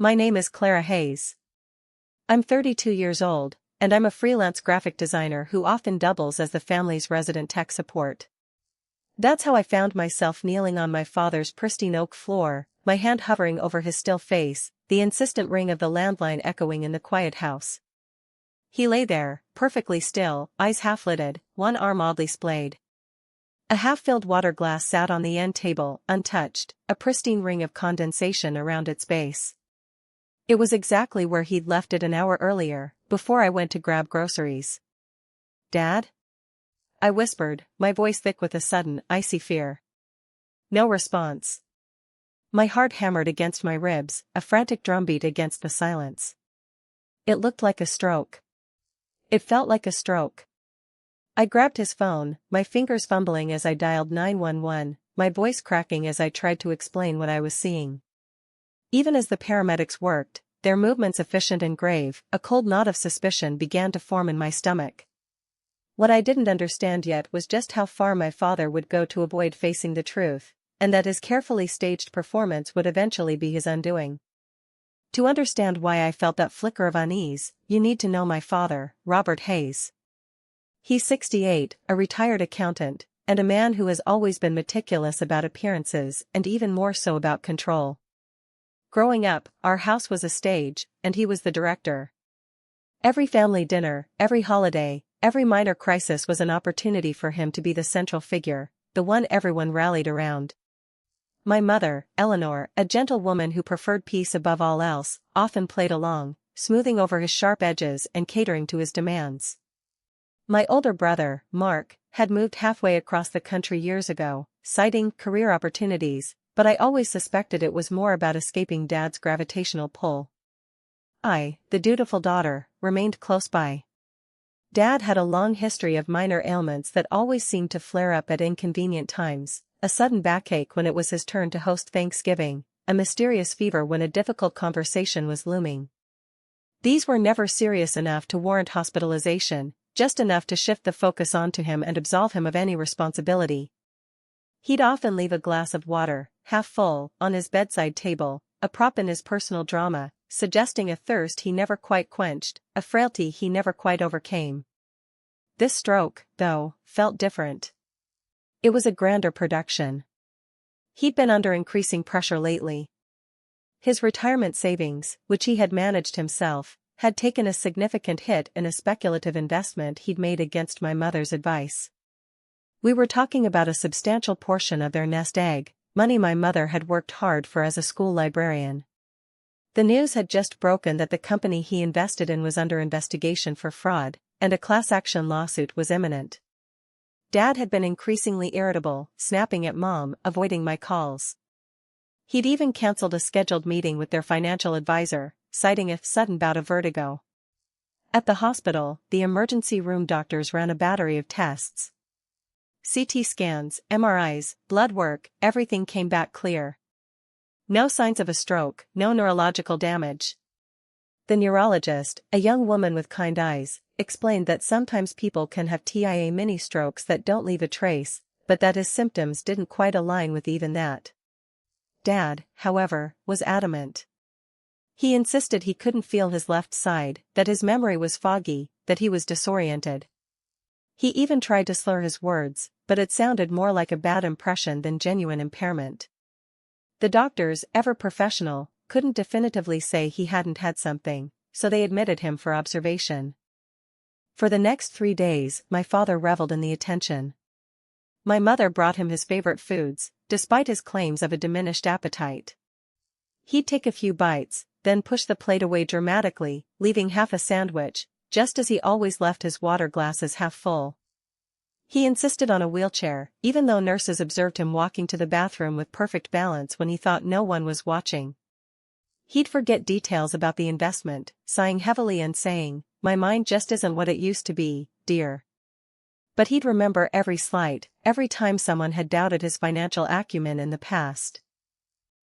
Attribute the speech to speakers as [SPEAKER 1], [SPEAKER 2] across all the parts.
[SPEAKER 1] My name is Clara Hayes. I'm 32 years old, and I'm a freelance graphic designer who often doubles as the family's resident tech support. That's how I found myself kneeling on my father's pristine oak floor, my hand hovering over his still face, the insistent ring of the landline echoing in the quiet house. He lay there, perfectly still, eyes half-lidded, one arm oddly splayed. A half-filled water glass sat on the end table, untouched, a pristine ring of condensation around its base. It was exactly where he'd left it an hour earlier, before I went to grab groceries. "Dad?" I whispered, my voice thick with a sudden, icy fear. No response. My heart hammered against my ribs, a frantic drumbeat against the silence. It looked like a stroke. It felt like a stroke. I grabbed his phone, my fingers fumbling as I dialed 911, my voice cracking as I tried to explain what I was seeing. Even as the paramedics worked, their movements efficient and grave, a cold knot of suspicion began to form in my stomach. What I didn't understand yet was just how far my father would go to avoid facing the truth, and that his carefully staged performance would eventually be his undoing. To understand why I felt that flicker of unease, you need to know my father, Robert Hayes. He's 68, a retired accountant, and a man who has always been meticulous about appearances and even more so about control. Growing up, our house was a stage, and he was the director. Every family dinner, every holiday, every minor crisis was an opportunity for him to be the central figure, the one everyone rallied around. My mother, Eleanor, a gentle woman who preferred peace above all else, often played along, smoothing over his sharp edges and catering to his demands. My older brother, Mark, had moved halfway across the country years ago, citing career opportunities, but I always suspected it was more about escaping Dad's gravitational pull. I, the dutiful daughter, remained close by. Dad had a long history of minor ailments that always seemed to flare up at inconvenient times, a sudden backache when it was his turn to host Thanksgiving, a mysterious fever when a difficult conversation was looming. These were never serious enough to warrant hospitalization, just enough to shift the focus onto him and absolve him of any responsibility. He'd often leave a glass of water, half full, on his bedside table, a prop in his personal drama, suggesting a thirst he never quite quenched, a frailty he never quite overcame. This stroke, though, felt different. It was a grander production. He'd been under increasing pressure lately. His retirement savings, which he had managed himself, had taken a significant hit in a speculative investment he'd made against my mother's advice. We were talking about a substantial portion of their nest egg, money my mother had worked hard for as a school librarian. The news had just broken that the company he invested in was under investigation for fraud, and a class action lawsuit was imminent. Dad had been increasingly irritable, snapping at Mom, avoiding my calls. He'd even canceled a scheduled meeting with their financial advisor, citing a sudden bout of vertigo. At the hospital, the emergency room doctors ran a battery of tests. CT scans, MRIs, blood work, everything came back clear. No signs of a stroke, no neurological damage. The neurologist, a young woman with kind eyes, explained that sometimes people can have TIA mini-strokes that don't leave a trace, but that his symptoms didn't quite align with even that. Dad, however, was adamant. He insisted he couldn't feel his left side, that his memory was foggy, that he was disoriented. He even tried to slur his words, but it sounded more like a bad impression than genuine impairment. The doctors, ever professional, couldn't definitively say he hadn't had something, so they admitted him for observation. For the next 3 days, my father reveled in the attention. My mother brought him his favorite foods, despite his claims of a diminished appetite. He'd take a few bites, then push the plate away dramatically, leaving half a sandwich, just as he always left his water glasses half full. He insisted on a wheelchair, even though nurses observed him walking to the bathroom with perfect balance when he thought no one was watching. He'd forget details about the investment, sighing heavily and saying, "My mind just isn't what it used to be, dear." But he'd remember every slight, every time someone had doubted his financial acumen in the past.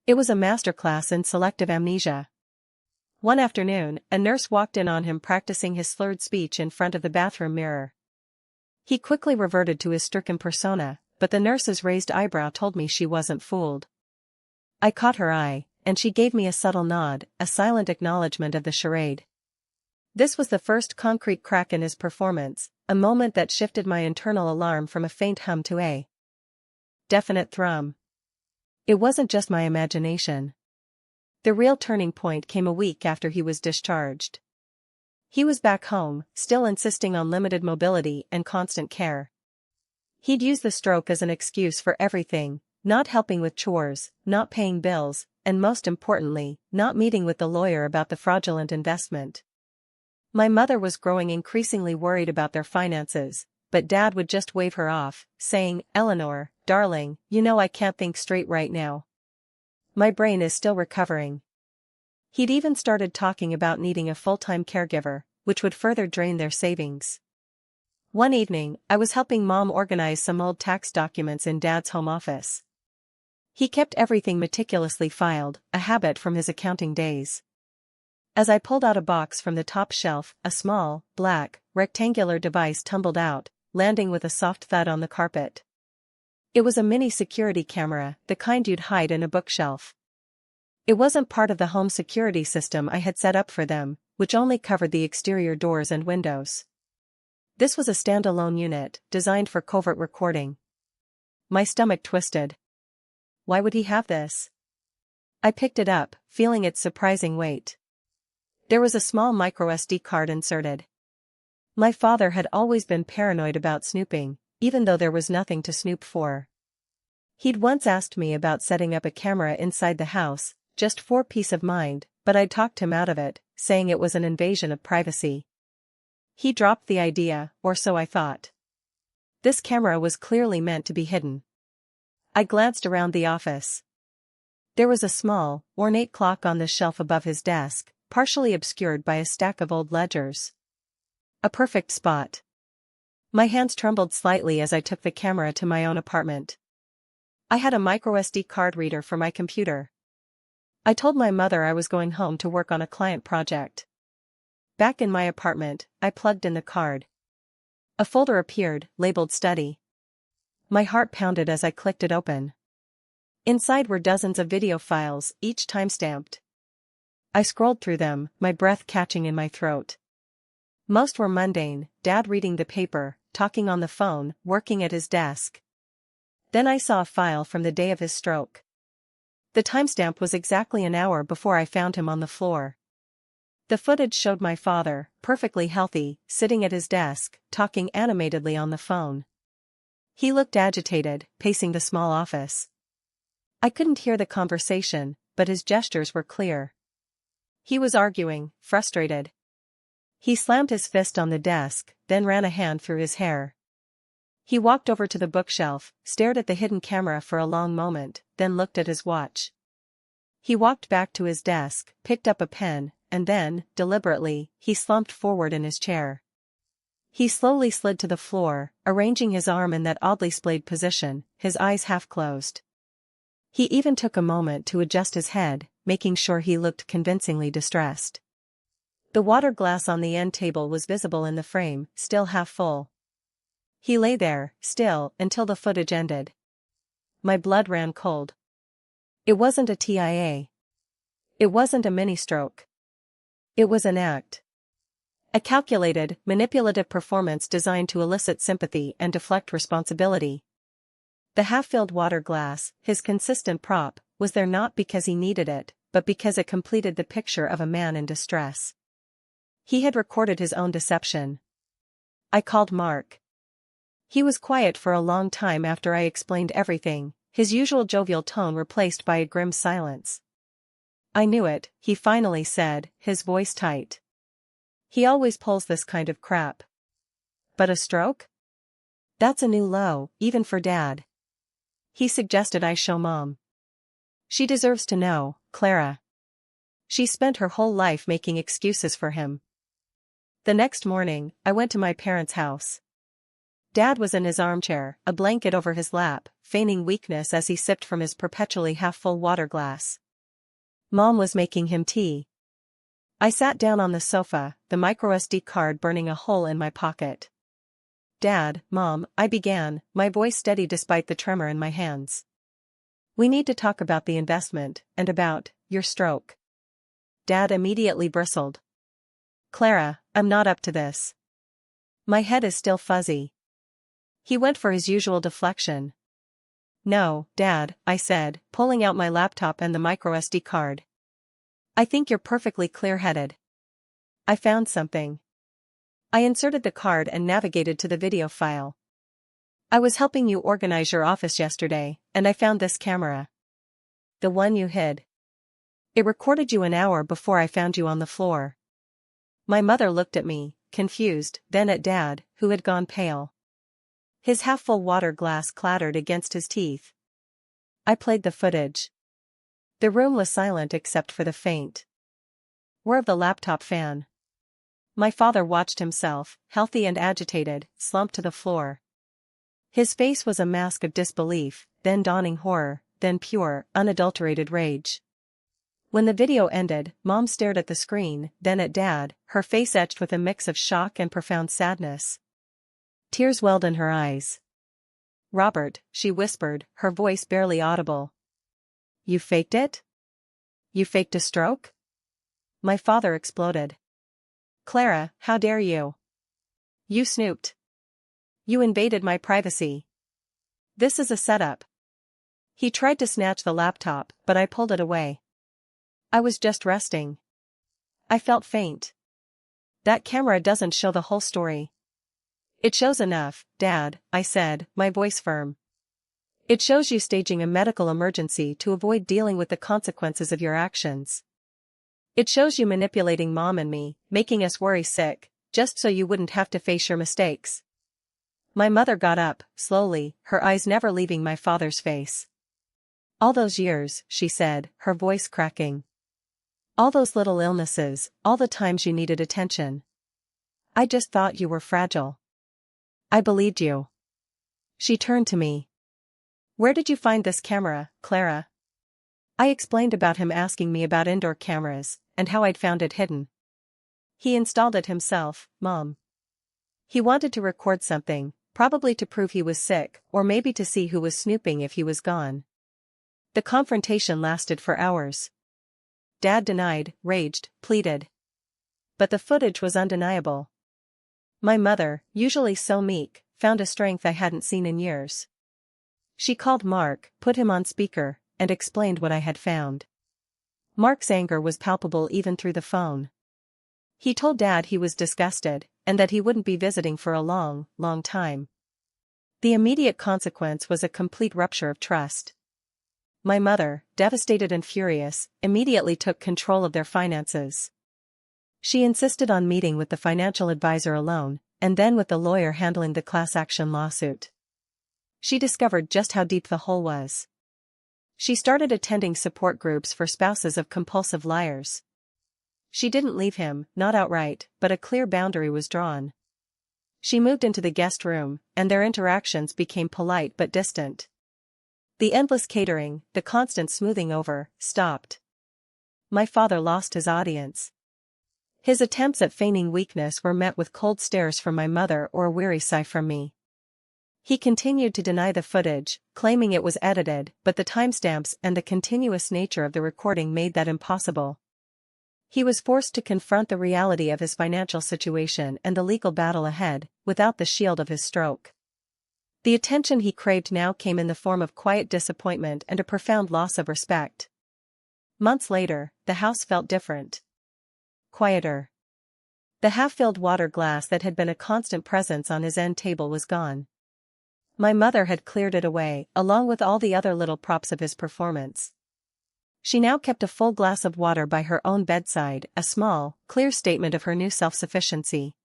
[SPEAKER 1] It was a masterclass in selective amnesia. One afternoon, a nurse walked in on him practicing his slurred speech in front of the bathroom mirror. He quickly reverted to his stricken persona, but the nurse's raised eyebrow told me she wasn't fooled. I caught her eye, and she gave me a subtle nod, a silent acknowledgement of the charade. This was the first concrete crack in his performance, a moment that shifted my internal alarm from a faint hum to a definite thrum. It wasn't just my imagination. The real turning point came a week after he was discharged. He was back home, still insisting on limited mobility and constant care. He'd use the stroke as an excuse for everything, not helping with chores, not paying bills, and most importantly, not meeting with the lawyer about the fraudulent investment. My mother was growing increasingly worried about their finances, but Dad would just wave her off, saying, "Eleanor, darling, you know I can't think straight right now. My brain is still recovering." He'd even started talking about needing a full-time caregiver, which would further drain their savings. One evening, I was helping Mom organize some old tax documents in Dad's home office. He kept everything meticulously filed, a habit from his accounting days. As I pulled out a box from the top shelf, a small, black, rectangular device tumbled out, landing with a soft thud on the carpet. It was a mini security camera, the kind you'd hide in a bookshelf. It wasn't part of the home security system I had set up for them, which only covered the exterior doors and windows. This was a standalone unit, designed for covert recording. My stomach twisted. Why would he have this? I picked it up, feeling its surprising weight. There was a small microSD card inserted. My father had always been paranoid about snooping, even though there was nothing to snoop for. He'd once asked me about setting up a camera inside the house, just for peace of mind, but I'd talked him out of it, saying it was an invasion of privacy. He dropped the idea, or so I thought. This camera was clearly meant to be hidden. I glanced around the office. There was a small, ornate clock on the shelf above his desk, partially obscured by a stack of old ledgers. A perfect spot. My hands trembled slightly as I took the camera to my own apartment. I had a microSD card reader for my computer. I told my mother I was going home to work on a client project. Back in my apartment, I plugged in the card. A folder appeared, labeled Study. My heart pounded as I clicked it open. Inside were dozens of video files, each timestamped. I scrolled through them, my breath catching in my throat. Most were mundane, Dad reading the paper, talking on the phone, working at his desk. Then I saw a file from the day of his stroke. The timestamp was exactly an hour before I found him on the floor. The footage showed my father, perfectly healthy, sitting at his desk, talking animatedly on the phone. He looked agitated, pacing the small office. I couldn't hear the conversation, but his gestures were clear. He was arguing, frustrated. He slammed his fist on the desk, then ran a hand through his hair. He walked over to the bookshelf, stared at the hidden camera for a long moment, then looked at his watch. He walked back to his desk, picked up a pen, and then, deliberately, he slumped forward in his chair. He slowly slid to the floor, arranging his arm in that oddly splayed position, his eyes half closed. He even took a moment to adjust his head, making sure he looked convincingly distressed. The water glass on the end table was visible in the frame, still half full. He lay there, still, until the footage ended. My blood ran cold. It wasn't a TIA. It wasn't a mini-stroke. It was an act. A calculated, manipulative performance designed to elicit sympathy and deflect responsibility. The half-filled water glass, his consistent prop, was there not because he needed it, but because it completed the picture of a man in distress. He had recorded his own deception. I called Mark. He was quiet for a long time after I explained everything, his usual jovial tone replaced by a grim silence. "I knew it," he finally said, his voice tight. "He always pulls this kind of crap. But a stroke? That's a new low, even for Dad." He suggested I show Mom. "She deserves to know, Clara. She spent her whole life making excuses for him." The next morning, I went to my parents' house. Dad was in his armchair, a blanket over his lap, feigning weakness as he sipped from his perpetually half-full water glass. Mom was making him tea. I sat down on the sofa, the microSD card burning a hole in my pocket. "Dad, Mom," I began, my voice steady despite the tremor in my hands. "We need to talk about the investment, and about your stroke. Dad immediately bristled. Clara, I'm not up to this. My head is still fuzzy. He went for his usual deflection. No, Dad, I said, pulling out my laptop and the microSD card. I think you're perfectly clear-headed. I found something. I inserted the card and navigated to the video file. I was helping you organize your office yesterday, and I found this camera. The one you hid. It recorded you an hour before I found you on the floor. My mother looked at me, confused, then at Dad, who had gone pale. His half-full water glass clattered against his teeth. I played the footage. The room was silent except for the faint whir of the laptop fan. My father watched himself, healthy and agitated, slump to the floor. His face was a mask of disbelief, then dawning horror, then pure, unadulterated rage. When the video ended, Mom stared at the screen, then at Dad, her face etched with a mix of shock and profound sadness. Tears welled in her eyes. Robert, she whispered, her voice barely audible. You faked it? You faked a stroke? My father exploded. Clara, how dare you? You snooped. You invaded my privacy. This is a setup. He tried to snatch the laptop, but I pulled it away. I was just resting. I felt faint. That camera doesn't show the whole story. It shows enough, Dad, I said, my voice firm. It shows you staging a medical emergency to avoid dealing with the consequences of your actions. It shows you manipulating Mom and me, making us worry sick, just so you wouldn't have to face your mistakes. My mother got up, slowly, her eyes never leaving my father's face. All those years, she said, her voice cracking. All those little illnesses, all the times you needed attention. I just thought you were fragile. I believed you. She turned to me. Where did you find this camera, Clara? I explained about him asking me about indoor cameras, and how I'd found it hidden. He installed it himself, Mom. He wanted to record something, probably to prove he was sick, or maybe to see who was snooping if he was gone. The confrontation lasted for hours. Dad denied, raged, pleaded. But the footage was undeniable. My mother, usually so meek, found a strength I hadn't seen in years. She called Mark, put him on speaker, and explained what I had found. Mark's anger was palpable even through the phone. He told Dad he was disgusted, and that he wouldn't be visiting for a long, long time. The immediate consequence was a complete rupture of trust. My mother, devastated and furious, immediately took control of their finances. She insisted on meeting with the financial advisor alone, and then with the lawyer handling the class action lawsuit. She discovered just how deep the hole was. She started attending support groups for spouses of compulsive liars. She didn't leave him, not outright, but a clear boundary was drawn. She moved into the guest room, and their interactions became polite but distant. The endless catering, the constant smoothing over, stopped. My father lost his audience. His attempts at feigning weakness were met with cold stares from my mother or a weary sigh from me. He continued to deny the footage, claiming it was edited, but the timestamps and the continuous nature of the recording made that impossible. He was forced to confront the reality of his financial situation and the legal battle ahead, without the shield of his stroke. The attention he craved now came in the form of quiet disappointment and a profound loss of respect. Months later, the house felt different. Quieter. The half-filled water glass that had been a constant presence on his end table was gone. My mother had cleared it away, along with all the other little props of his performance. She now kept a full glass of water by her own bedside, a small, clear statement of her new self-sufficiency.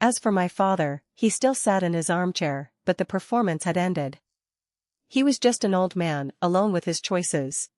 [SPEAKER 1] As for my father, he still sat in his armchair, but the performance had ended. He was just an old man, alone with his choices.